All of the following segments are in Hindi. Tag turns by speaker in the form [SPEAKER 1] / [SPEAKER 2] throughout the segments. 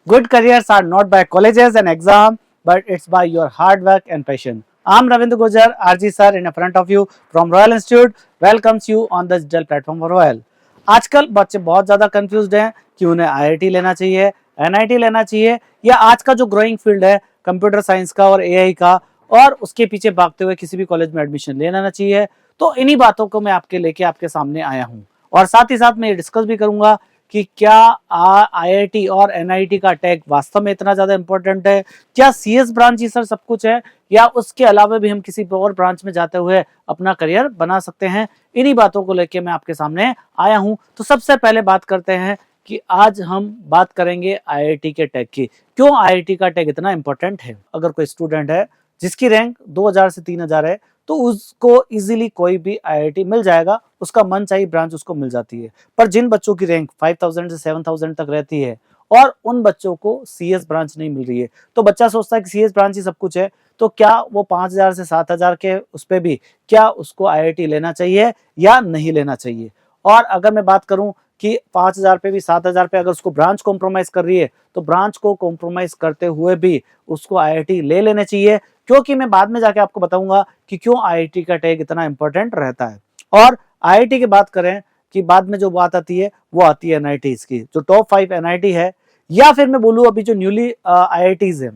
[SPEAKER 1] Good careers are not by colleges and exam, but it's by your hard work and passion. I'm Ravindra Gujar, RG sir, in front of you from Royal Institute. Welcomes you on the digital platform for Royal. आजकल बच्चे बहुत ज़्यादा कंफ्यूज्ड हैं कि उन्हें आईआईटी लेना चाहिए, एनआईटी लेना चाहिए या आज का जो ग्रोइंग फील्ड है कंप्यूटर साइंस का और एआई का, और उसके पीछे भागते हुए किसी भी कॉलेज में एडमिशन ले लेना चाहिए। तो इन्हीं बातों को मैं आपके लेके आपके सामने आया हूँ और साथ ही साथ मैं ये डिस्कस भी करूंगा कि क्या आईआईटी और एनआईटी का टैग वास्तव में इतना ज्यादा इंपॉर्टेंट है, क्या सीएस ब्रांच ही सर सब कुछ है या उसके अलावा भी हम किसी और ब्रांच में जाते हुए अपना करियर बना सकते हैं। इन्हीं बातों को लेके मैं आपके सामने आया हूं। तो सबसे पहले बात करते हैं कि आज हम बात करेंगे आईआईटी के टैग की। क्यों आईआईटी का टैग इतना इंपॉर्टेंट है? अगर कोई स्टूडेंट है जिसकी रैंक 2000 से 3000 है तो उसको इजीली कोई भी आईआईटी मिल जाएगा, उसका मन चाहिए ब्रांच उसको मिल जाती है। पर जिन बच्चों की रैंक 5000 से 7000 तक रहती है और उन बच्चों को सीएस ब्रांच नहीं मिल रही है, तो बच्चा सोचता है कि सीएस ब्रांच ही सब कुछ है, तो क्या वो 5000 से 7000 के उस पे भी क्या उसको आईआईटी लेना चाहिए या नहीं लेना चाहिए? और अगर मैं बात करूं कि 5000 पे भी 7000 पे अगर उसको ब्रांच कॉम्प्रोमाइज कर रही है तो ब्रांच को कॉम्प्रोमाइज करते हुए भी उसको आईआईटी ले लेने चाहिए, क्योंकि मैं बाद में जाके आपको बताऊंगा कि क्यों आईआईटी का टैग इतना इंपॉर्टेंट रहता है। और आईआईटी की बात करें कि बाद में जो बात आती है वो आती है एनआईटीज की। जो टॉप 5 एनआईटी है या फिर मैं बोलूं अभी जो न्यूली आईआईटीज है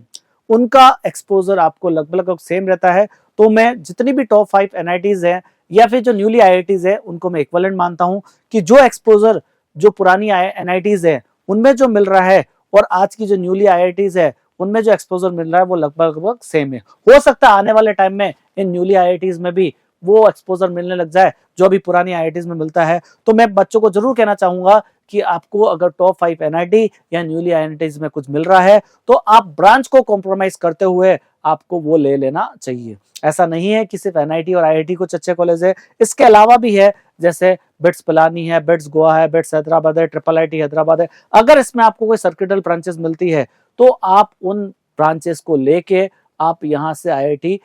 [SPEAKER 1] उनका एक्सपोजर आपको लगभग सेम रहता है। तो मैं जितनी भी टॉप 5 एनआईटीज है या फिर जो न्यूली आईआईटीज है उनको मैं इक्विवेलेंट मानता हूं कि जो एक्सपोजर जो पुरानी एनआईटीज है उनमें जो मिल रहा है और आज की जो न्यूली आईआईटीज है उनमें जो एक्सपोजर मिल रहा है वो लगभग सेम है। हो सकता है आने वाले टाइम में इन न्यूली आईआईटीज में भी वो एक्सपोजर मिलने लग जाए जो अभी पुरानी आईआईटीज में मिलता है। तो मैं बच्चों को जरूर कहना चाहूंगा कि आपको अगर टॉप 5 एनआईटी या न्यूली आईआईटीज में कुछ मिल रहा है तो आप ब्रांच को कॉम्प्रोमाइज करते हुए आपको वो ले लेना चाहिए। ऐसा नहीं है कि सिर्फ एनआईटी और आईआईटी कुछ अच्छे कॉलेज है, इसके अलावा भी है, जैसे बिट्स पिलानी है, बिट्स गोवा है, बिट्स हैदराबाद है, ट्रिपल आईटी हैदराबाद है। अगर इसमें आपको कोई सर्किटल ब्रांचेस मिलती है तो आप उन ब्रांचेस को लेके आप यहाँ से आईआईटी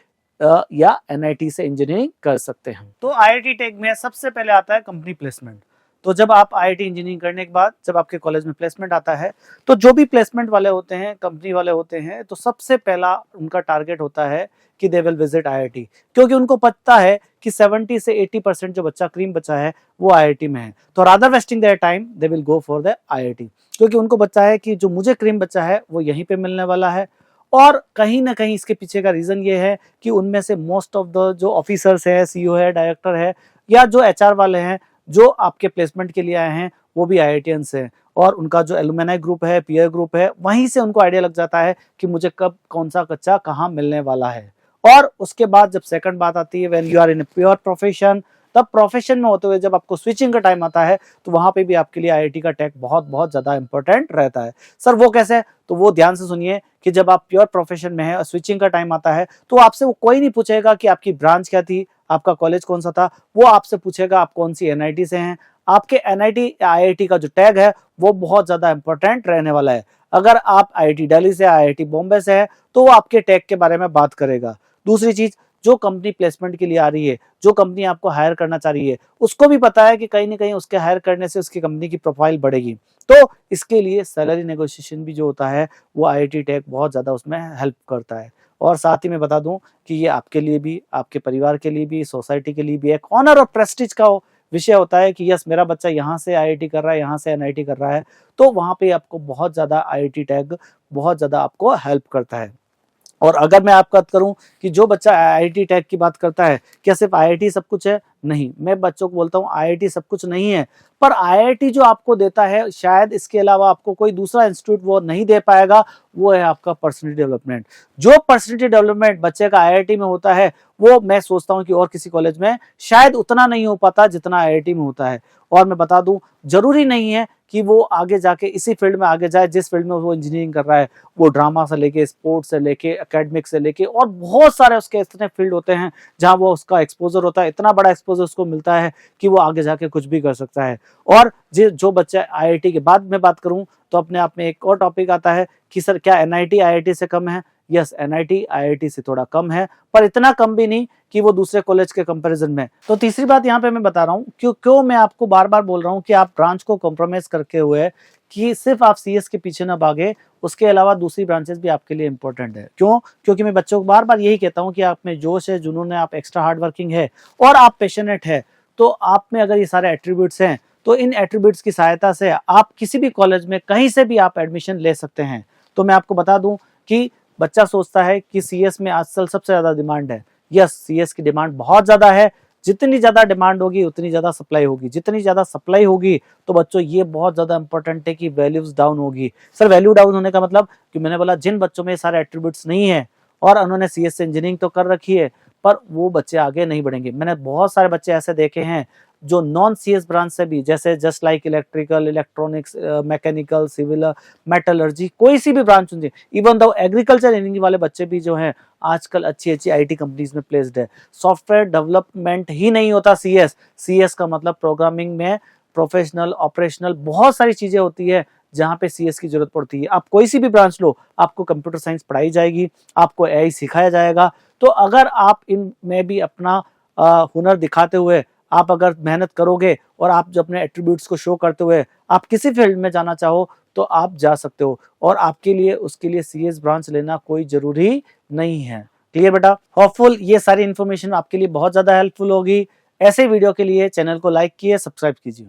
[SPEAKER 1] या एनआईटी से इंजीनियरिंग कर सकते हैं। तो आईआईटी टैग में सबसे पहले आता है कंपनी प्लेसमेंट। तो जब आप आईआईटी इंजीनियरिंग करने के बाद जब आपके कॉलेज में प्लेसमेंट आता है तो जो भी प्लेसमेंट वाले होते हैं, कंपनी वाले होते हैं, तो सबसे पहला उनका टारगेट होता है कि दे विल विजिट आईआईटी, क्योंकि उनको पता है कि 70 से 80% जो बच्चा क्रीम बच्चा है वो आईआईटी में है। तो rather wasting their time they will go for the IIT, क्योंकि उनको पता है कि जो मुझे क्रीम बच्चा है वो यहीं पे मिलने वाला है। और कहीं ना कहीं इसके पीछे का रीजन ये है कि उनमें से मोस्ट ऑफ द जो ऑफिसर्स है, सीईओ है, डायरेक्टर है या जो एचआर वाले हैं जो आपके प्लेसमेंट के लिए आए हैं वो भी आईआईटीएंस हैं, और उनका जो एलुमनाई ग्रुप है, पीयर ग्रुप है, वहीं से उनको आइडिया लग जाता है कि मुझे कब कौन सा कच्चा कहाँ मिलने वाला है। और उसके बाद जब सेकंड बात आती है when you are in a pure profession, तब प्रोफेशन में होते हुए जब आपको स्विचिंग का टाइम आता है तो वहां पे भी आपके लिए आईआईटी का टैग बहुत बहुत ज्यादा इंपॉर्टेंट रहता है। सर वो कैसे? तो वो ध्यान से सुनिए कि जब आप प्योर प्रोफेशन में है और स्विचिंग का टाइम आता है तो आपसे वो कोई नहीं पूछेगा कि आपकी ब्रांच क्या थी, आपका कॉलेज कौन सा था, वो आपसे पूछेगा आप कौन सी एनआईटी से हैं। आपके एनआईटी आईआईटी का जो टैग है वो बहुत ज्यादा इंपॉर्टेंट रहने वाला है। अगर आप आईआईटी दिल्ली से, आईआईटी बॉम्बे से है तो वो आपके टैग के बारे में बात करेगा। दूसरी चीज, जो कंपनी प्लेसमेंट के लिए आ रही है, जो कंपनी आपको हायर करना चाह रही है, उसको भी पता है कि कहीं ना कहीं उसके हायर करने से उसकी कंपनी की प्रोफाइल बढ़ेगी। तो इसके लिए सैलरी नेगोशिएशन भी जो होता है वो आईआईटी टैग बहुत ज्यादा उसमें हेल्प करता है। और साथ ही मैं बता दूं कि ये आपके लिए भी, आपके परिवार के लिए भी, सोसाइटी के लिए भी एक ऑनर और प्रेस्टीज का विषय होता है कि यस मेरा बच्चा यहाँ से आईआईटी कर रहा है, यहाँ से एनआईटी कर रहा है। तो वहां पे आपको बहुत ज्यादा आईआईटी टैग बहुत ज्यादा आपको हेल्प करता है। और अगर मैं आपका बात करूं कि जो बच्चा आईआईटी टैग की बात करता है, क्या सिर्फ आईआईटी सब कुछ है? नहीं, मैं बच्चों को बोलता हूं आईआईटी सब कुछ नहीं है, पर आईआईटी जो आपको देता है शायद इसके अलावा आपको कोई दूसरा इंस्टीट्यूट वो नहीं दे पाएगा, वो है आपका पर्सनैलिटी डेवलपमेंट। जो पर्सनैलिटी डेवलपमेंट बच्चे का आईआईटी में होता है वो मैं सोचता हूं कि और किसी कॉलेज में शायद उतना नहीं हो पाता जितना आईआईटी में होता है। और मैं बता दूं, जरूरी नहीं है कि वो आगे जाके इसी फील्ड में आगे जाए जिस फील्ड में वो इंजीनियरिंग कर रहा है। वो ड्रामा से लेके, स्पोर्ट्स से लेके, एकेडमिक से लेके और बहुत सारे उसके इतने फील्ड होते हैं जहां वो उसका एक्सपोजर होता है, इतना बड़ा एक्सपोजर उसको मिलता है कि वो आगे जाके कुछ भी कर सकता है। और जो बच्चा आईआईटी के बाद में बात करूं तो अपने आप में एक और टॉपिक आता है कि सर क्या एनआईटी आईआईटी से कम है? यस, एनआईटी आईआईटी से थोड़ा कम है, पर इतना कम भी नहीं कि वो दूसरे कॉलेज के कंपैरिजन में। तो तीसरी बात यहाँ पे मैं बता रहा हूँ क्यों मैं आपको बार बार बोल रहा हूँ कि आप ब्रांच को कॉम्प्रोमाइज करके हुए कि सिर्फ आप सीएस के पीछे ना भागे, उसके अलावा दूसरी ब्रांचेस भी आपके लिए इंपॉर्टेंट है। क्यों? क्योंकि मैं बच्चों को बार बार यही कहता हूँ कि आप में जोश है, जुनून है, आप एक्स्ट्रा हार्ड वर्किंग है और आप पैशनेट है, तो आप में अगर ये सारे एट्रीब्यूट्स हैं तो इन एट्रीब्यूट्स की सहायता से आप किसी भी कॉलेज में कहीं से भी आप एडमिशन ले सकते हैं। तो मैं आपको बता दूं कि बच्चा सोचता है कि सीएस में आजकल सबसे ज्यादा डिमांड है। यस, सीएस की डिमांड बहुत ज्यादा है। जितनी ज्यादा डिमांड होगी उतनी ज्यादा सप्लाई होगी, जितनी ज्यादा सप्लाई होगी तो बच्चों ये बहुत ज्यादा इंपॉर्टेंट है कि वैल्यूज डाउन होगी। सर वैल्यू डाउन होने का मतलब कि मैंने बोला जिन बच्चों में सारे एट्रीब्यूट्स नहीं है और उन्होंने सीएस से इंजीनियरिंग तो कर रखी है पर वो बच्चे आगे नहीं बढ़ेंगे। मैंने बहुत सारे बच्चे ऐसे देखे हैं जो नॉन सीएस ब्रांच से भी, जैसे just like electrical, electronics, mechanical, civil, metallurgy, कोई सी भी ब्रांच होती है, इवन दो एग्रीकल्चर इंजीनियरिंग वाले बच्चे भी जो हैं आजकल अच्छी अच्छी आईटी कंपनीज में प्लेस्ड है। सॉफ्टवेयर डेवलपमेंट ही नहीं होता सीएस। सीएस का मतलब प्रोग्रामिंग में प्रोफेशनल, ऑपरेशनल बहुत सारी चीजें होती है जहाँ पे सीएस की जरूरत पड़ती है। आप कोई सी भी ब्रांच लो, आपको कंप्यूटर साइंस पढ़ाई जाएगी, आपको एआई सिखाया जाएगा। तो अगर आप इनमें भी अपना हुनर दिखाते हुए आप अगर मेहनत करोगे और आप जो अपने एट्रीब्यूट्स को शो करते हुए आप किसी फील्ड में जाना चाहो तो आप जा सकते हो और आपके लिए उसके लिए सीएस ब्रांच लेना कोई जरूरी नहीं है। क्लियर बेटा? होपफुल ये सारी इन्फॉर्मेशन आपके लिए बहुत ज्यादा हेल्पफुल होगी। ऐसे वीडियो के लिए चैनल को लाइक कीजिए, सब्सक्राइब कीजिए।